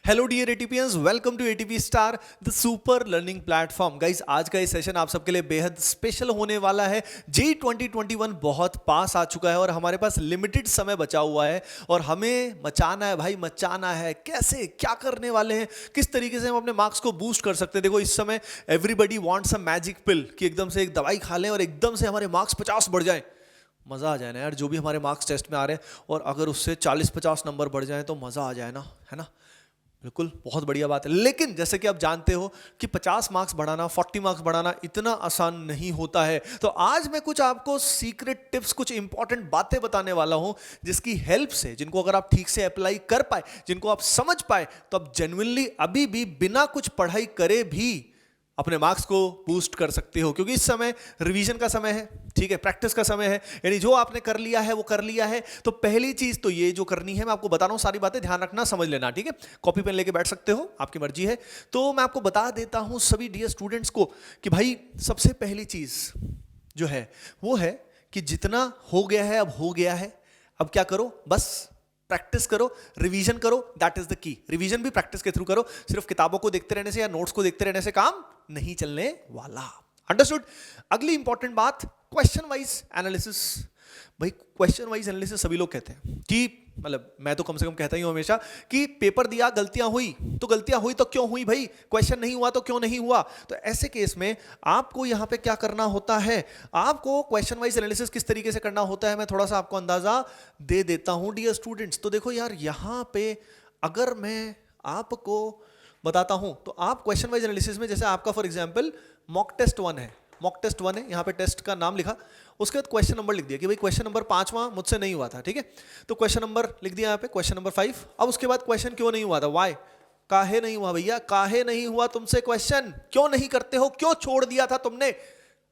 Hello dear ATPians, welcome to ATP star the super learning platform. Guys आज का ये session आप सबके लिए बेहद स्पेशल होने वाला है। जेईई 2021 बहुत पास आ चुका है और हमारे पास लिमिटेड समय बचा हुआ है और हमें मचाना है भाई, मचाना है। कैसे, क्या करने वाले हैं, किस तरीके से हम अपने मार्क्स को बूस्ट कर सकते हैं। देखो इस समय एवरीबडी वांट्स अ मैजिक पिल कि एकदम से एक दवाई खा लें और एकदम से हमारे मार्क्स 50 बढ़ जाएं। मज़ा आ जाए ना यार, जो भी हमारे मार्क्स टेस्ट में आ रहे हैं, और अगर उससे 40-50 नंबर बढ़ जाएं तो मज़ा आ जाए ना, है ना। बिल्कुल, बहुत बढ़िया बात है। लेकिन जैसे कि आप जानते हो कि 50 मार्क्स बढ़ाना, 40 मार्क्स बढ़ाना इतना आसान नहीं होता है। तो आज मैं कुछ आपको सीक्रेट टिप्स, कुछ इंपॉर्टेंट बातें बताने वाला हूं जिसकी हेल्प से, जिनको अगर आप ठीक से अप्लाई कर पाए, जिनको आप समझ पाए, तो आप जेन्युइनली अभी भी बिना कुछ पढ़ाई करे भी अपने मार्क्स को बूस्ट कर सकते हो। क्योंकि इस समय रिवीजन का समय है, ठीक है, प्रैक्टिस का समय है। यानी जो आपने कर लिया है वो कर लिया है। तो पहली चीज तो ये जो करनी है, मैं आपको बता रहा हूं, सारी बातें ध्यान रखना, समझ लेना, ठीक है। कॉपी पेन लेके बैठ सकते हो, आपकी मर्जी है। तो मैं आपको बता देता हूं सभी डियर स्टूडेंट्स को कि भाई सबसे पहली चीज जो है वो है कि जितना हो गया है अब हो गया है। अब क्या करो, बस प्रैक्टिस करो, रिवीजन करो। That is the key. Revision भी प्रैक्टिस के थ्रू करो। सिर्फ किताबों को देखते रहने से या नोट्स को देखते रहने से काम नहीं चलने वाला। अंडरस्टूड। अगली इंपॉर्टेंट बात, क्वेश्चन वाइज एनालिसिस। भाई क्वेश्चन वाइज एनालिसिस सभी लोग कहते हैं कि, मतलब मैं तो कम से कम कहता ही हूं हमेशा कि पेपर दिया, गलतियां हुई तो क्यों हुई भाई, क्वेश्चन नहीं हुआ तो क्यों नहीं हुआ। तो ऐसे केस में आपको यहां पे क्या करना होता है, आपको क्वेश्चन वाइज एनालिसिस किस तरीके से करना होता है, मैं थोड़ा सा आपको अंदाजा दे देता हूं डियर स्टूडेंट्स। तो देखो यार, यहां पे अगर मैं आपको बताता हूं तो आप क्वेश्चन वाइज एनालिसिस में, जैसे आपका फॉर एग्जाम्पल मॉक टेस्ट 1 है, मॉक टेस्ट 1 है, यहाँ पे टेस्ट का नाम लिखा, उसके बाद क्वेश्चन नंबर लिख दिया कि भाई क्वेश्चन नंबर 5वां मुझसे नहीं हुआ था, ठीक है। तो क्वेश्चन नंबर लिख दिया यहाँ पे, क्वेश्चन नंबर 5। अब उसके बाद क्वेश्चन क्यों नहीं हुआ था, वाई, काहे नहीं हुआ भैया, काहे नहीं हुआ तुमसे क्वेश्चन, क्यों नहीं करते हो, क्यों छोड़ दिया था तुमने।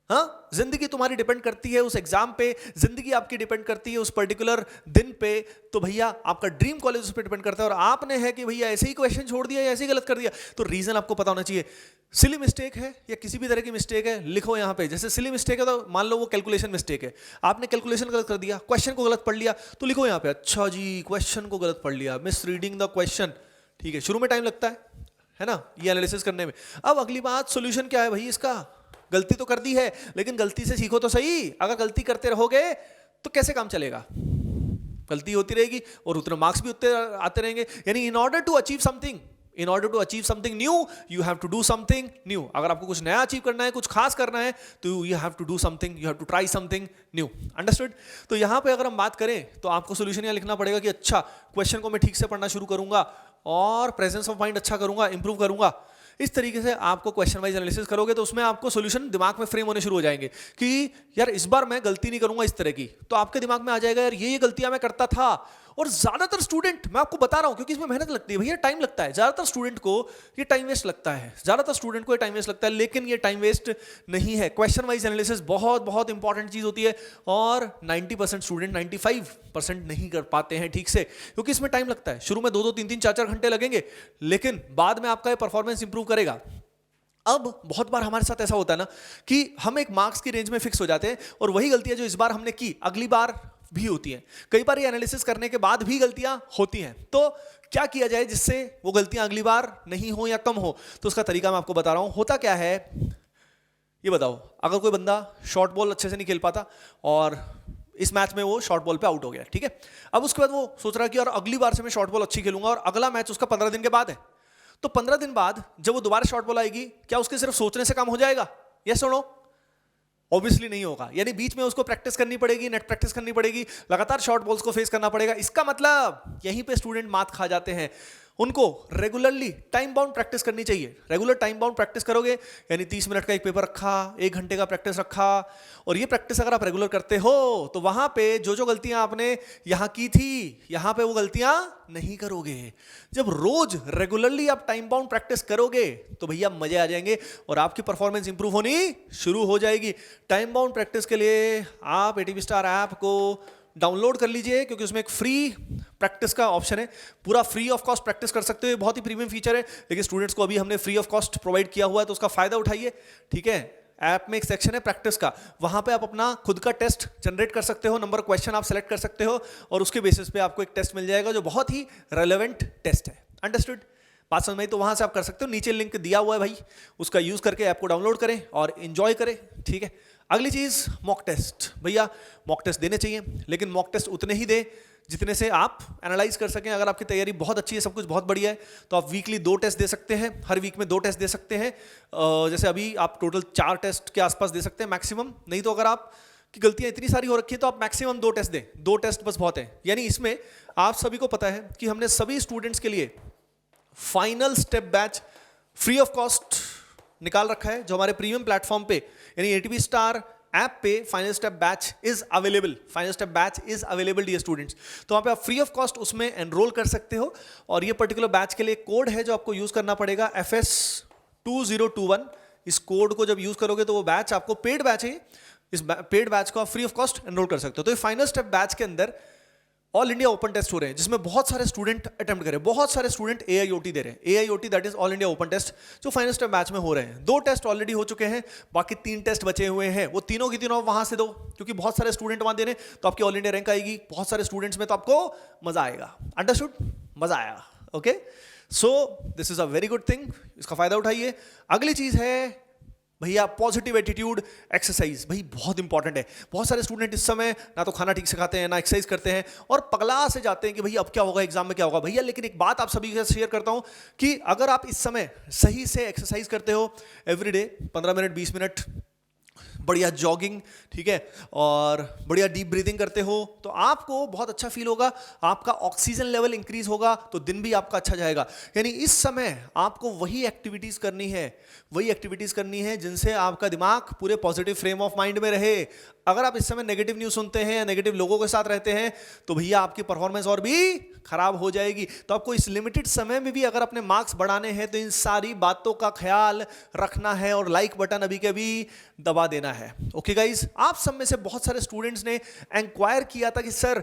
हाँ, जिंदगी तुम्हारी डिपेंड करती है उस एग्जाम पे, जिंदगी आपकी डिपेंड करती है उस पर्टिकुलर दिन पे। तो भैया आपका ड्रीम कॉलेज उस पर डिपेंड करता है और आपने है कि भैया ऐसे ही क्वेश्चन छोड़ दिया या ऐसे ही गलत कर दिया। तो रीजन आपको पता होना चाहिए। सिली मिस्टेक है या किसी भी तरह की मिस्टेक है, लिखो यहाँ पे। जैसे सिली मिस्टेक है तो मान लो वो कैलकुलेशन मिस्टेक है, आपने कैलकुलेशन गलत कर दिया, क्वेश्चन को गलत पढ़ लिया, तो लिखो यहाँ पे, अच्छा जी क्वेश्चन को गलत पढ़ लिया, मिस रीडिंग द क्वेश्चन, ठीक है। शुरू में टाइम लगता है ना, ये एनालिसिस करने में। अब अगली बात, सोल्यूशन क्या है भाई इसका। गलती तो कर दी है, लेकिन गलती से सीखो तो सही। अगर गलती करते रहोगे तो कैसे काम चलेगा, गलती होती रहेगी और उतने मार्क्स भी उतने आते रहेंगे। यानी in order to achieve something new, you have to do something new. अगर आपको कुछ नया अचीव करना है, कुछ खास करना है, तो you have to do something, you have to try something new. Understood. तो यहां पे अगर हम बात करें तो आपको सोल्यूशन यहां लिखना पड़ेगा कि अच्छा, क्वेश्चन को मैं ठीक से पढ़ना शुरू करूंगा और प्रेजेंस ऑफ माइंड अच्छा करूंगा, इंप्रूव करूंगा। इस तरीके से आपको क्वेश्चन वाइज एनालिसिस करोगे तो उसमें आपको सॉल्यूशन दिमाग में फ्रेम होने शुरू हो जाएंगे कि यार इस बार मैं गलती नहीं करूंगा इस तरह की। तो आपके दिमाग में आ जाएगा यार ये गलतियां मैं करता था। और ज्यादातर स्टूडेंट, मैं आपको बता रहा हूं क्योंकि इसमें मेहनत लगती है भैया, टाइम लगता है, ज्यादातर स्टूडेंट को ये टाइम वेस्ट लगता है, लेकिन ये टाइम वेस्ट नहीं है। क्वेश्चन वाइज एनालिसिस बहुत बहुत इंपॉर्टेंट चीज होती है और 90% स्टूडेंट 95% नहीं कर पाते हैं ठीक से, क्योंकि इसमें टाइम लगता है। शुरू में 2-2, 3-3, 4-4 घंटे लगेंगे, लेकिन बाद में आपका ये परफॉर्मेंस इंप्रूव करेगा। अब बहुत बार हमारे साथ ऐसा होता है ना कि हम एक मार्क्स की रेंज में फिक्स हो जाते हैं और वही गलतियां जो इस बार हमने की अगली बार भी होती हैं। कई बार ये एनालिसिस करने के बाद भी गलतियां होती हैं। तो क्या किया जाए जिससे वो गलतियां अगली बार नहीं हो या कम हो, तो उसका तरीका मैं आपको बता रहा हूं। होता क्या है ये बताओ, अगर कोई बंदा शॉर्ट बॉल अच्छे से नहीं खेल पाता और इस मैच में वो शॉर्ट बॉल पे आउट हो गया, ठीक है। अब उसके बाद वो सोच रहा है कि यार अगली बार से मैं शॉर्ट बॉल अच्छी खेलूंगा और अगला मैच उसका 15 दिन के बाद है। तो 15 दिन बाद जब वो दोबारा शॉर्ट बॉल आएगी, क्या उसके सिर्फ सोचने से काम हो जाएगा? यस और नो? ऑब्वियसली नहीं होगा। यानी बीच में उसको प्रैक्टिस करनी पड़ेगी, नेट प्रैक्टिस करनी पड़ेगी, लगातार शॉर्ट बॉल्स को फेस करना पड़ेगा। इसका मतलब यहीं पे स्टूडेंट मात खा जाते हैं। उनको रेगुलरली टाइम बाउंड प्रैक्टिस करनी चाहिए। रेगुलर टाइम बाउंड प्रैक्टिस करोगे, यानी 30 मिनट का एक पेपर रखा, 1 घंटे का प्रैक्टिस रखा, और ये प्रैक्टिस अगर आप रेगुलर करते हो तो वहां पे जो जो गलतियां आपने यहां की थी, यहां पे वो गलतियां नहीं करोगे। जब रोज रेगुलरली आप टाइम बाउंड प्रैक्टिस करोगे तो भैया मजे आ जाएंगे और आपकी परफॉर्मेंस इंप्रूव होनी शुरू हो जाएगी। टाइम बाउंड प्रैक्टिस के लिए आप एटीपी स्टार ऐप को डाउनलोड कर लीजिए, क्योंकि उसमें एक फ्री प्रैक्टिस का ऑप्शन है। पूरा फ्री ऑफ कॉस्ट प्रैक्टिस कर सकते हो, ये बहुत ही प्रीमियम फीचर है, लेकिन स्टूडेंट्स को अभी हमने फ्री ऑफ कॉस्ट प्रोवाइड किया हुआ है, तो उसका फायदा उठाइए, ठीक है। ऐप में एक सेक्शन है प्रैक्टिस का, वहां पे आप अपना खुद का टेस्ट जनरेट कर सकते हो, नंबर क्वेश्चन आप सेलेक्ट कर सकते हो और उसके बेसिस पे आपको एक टेस्ट मिल जाएगा जो बहुत ही रेलेवेंट टेस्ट है। अंडरस्टूड? बात समझ में आई तो वहां से आप कर सकते हो, नीचे लिंक दिया हुआ है भाई, उसका यूज करके ऐप को डाउनलोड करें और एंजॉय करें, ठीक है। अगली चीज मॉक टेस्ट, भैया मॉक टेस्ट देने चाहिए, लेकिन मॉक टेस्ट उतने ही दे जितने से आप एनालाइज कर सकें। अगर आपकी तैयारी बहुत अच्छी है, सब कुछ बहुत बढ़िया है, तो आप वीकली 2 टेस्ट दे सकते हैं, हर वीक में 2 टेस्ट दे सकते हैं। जैसे अभी आप टोटल 4 टेस्ट के आसपास दे सकते हैं मैक्सिमम, नहीं तो अगर आप की गलतियां इतनी सारी हो रखी है तो आप मैक्सिमम 2 टेस्ट दें, 2 टेस्ट बस बहुत है। यानी इसमें आप सभी को पता है कि हमने सभी स्टूडेंट्स के लिए final step batch free of cost निकाल रखा है, जो हमारे प्रीमियम प्लेटफॉर्म पे यानी एटीपी स्टार ऐप पे final step batch is available, final step batch is available dear students. तो वहां पे आप फ्री ऑफ कॉस्ट उसमें एनरोल कर सकते हो, और ये पर्टिकुलर बैच के लिए कोड है जो आपको यूज करना पड़ेगा, FS2021। इस कोड को जब यूज करोगे तो वो बैच आपको पेड बैच है, इस पेड बैच को आप फ्री ऑफ कॉस्ट एनरोल कर सकते हो। तो ये फाइनल स्टेप बैच के अंदर ऑल इंडिया ओपन टेस्ट हो रहे हैं, जिसमें बहुत सारे स्टूडेंट अटेम्प्ट कर रहे हैं, बहुत सारे स्टूडेंट AIOT दे रहे हैं। AIOT that is all India open test, जो फाइनल स्टेप बैच में हो रहे हैं। 2 टेस्ट ऑलरेडी हो चुके हैं, बाकी 3 टेस्ट बचे हुए हैं, वो तीनों की तीनों वहां से दो, क्योंकि बहुत सारे स्टूडेंट वहां दे रहे हैं, तो आपकी ऑल इंडिया रैंक आएगी। बहुत सारे स्टूडेंट्स में तो आपको मजा आएगा, अंडरस्टूड, मजा आएगा, okay. So this is a very good thing, इसका फायदा उठाइए। अगली चीज है भैया पॉजिटिव एटीट्यूड एक्सरसाइज, भाई बहुत इंपॉर्टेंट है। बहुत सारे स्टूडेंट इस समय ना तो खाना ठीक से खाते हैं, ना एक्सरसाइज करते हैं, और पगला से जाते हैं कि भैया अब क्या होगा, एग्जाम में क्या होगा। भैया लेकिन एक बात आप सभी के साथ शेयर करता हूं कि अगर आप इस समय सही से एक्सरसाइज करते हो एवरीडे 15 मिनट 20 मिनट, बढ़िया जॉगिंग, ठीक है, और बढ़िया डीप ब्रीदिंग करते हो, तो आपको बहुत अच्छा फील होगा, आपका ऑक्सीजन लेवल इंक्रीज होगा, तो दिन भी आपका अच्छा जाएगा। यानी इस समय आपको वही एक्टिविटीज करनी है जिनसे आपका दिमाग पूरे पॉजिटिव फ्रेम ऑफ माइंड में रहे। अगर आप इस समय नेगेटिव न्यूज़ सुनते हैं, नेगेटिव लोगों के साथ रहते हैं, तो भैया आपकी परफॉर्मेंस और भी खराब हो जाएगी। तो आपको इस लिमिटेड समय में भी अगर अपने मार्क्स बढ़ाने हैं तो इन सारी बातों का ख्याल रखना है, और लाइक बटन अभी के अभी दबा देना है। ओके गाइज, आप सब में से बहुत सारे स्टूडेंट्स ने इंक्वायर किया था कि सर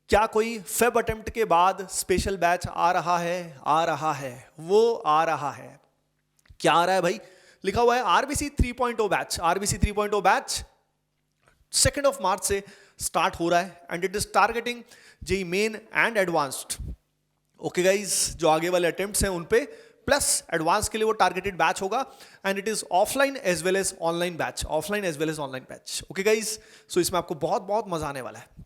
क्या कोई फेब अटेम्प्ट के बाद स्पेशल बैच आ रहा है, वो आ रहा है। क्या आ रहा है भाई? लिखा हुआ है RBC 3.0 बैच। RBC 3.0 बैच 2 मार्च से स्टार्ट हो रहा है, and it is targeting JEE main and advanced. Okay guys, जो आगे वाले अटेम्प्ट्स हैं उन पे प्लस एडवांस के लिए वो टारगेटेड बैच होगा, and it is offline as well as online batch. Okay guys, so इसमें आपको बहुत बहुत मजा आने वाला है।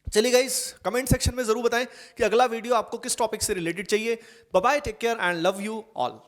चलिए गाइज, कमेंट सेक्शन में जरूर बताएं कि अगला वीडियो आपको किस टॉपिक से रिलेटेड चाहिए। Bye bye, take care and love you all.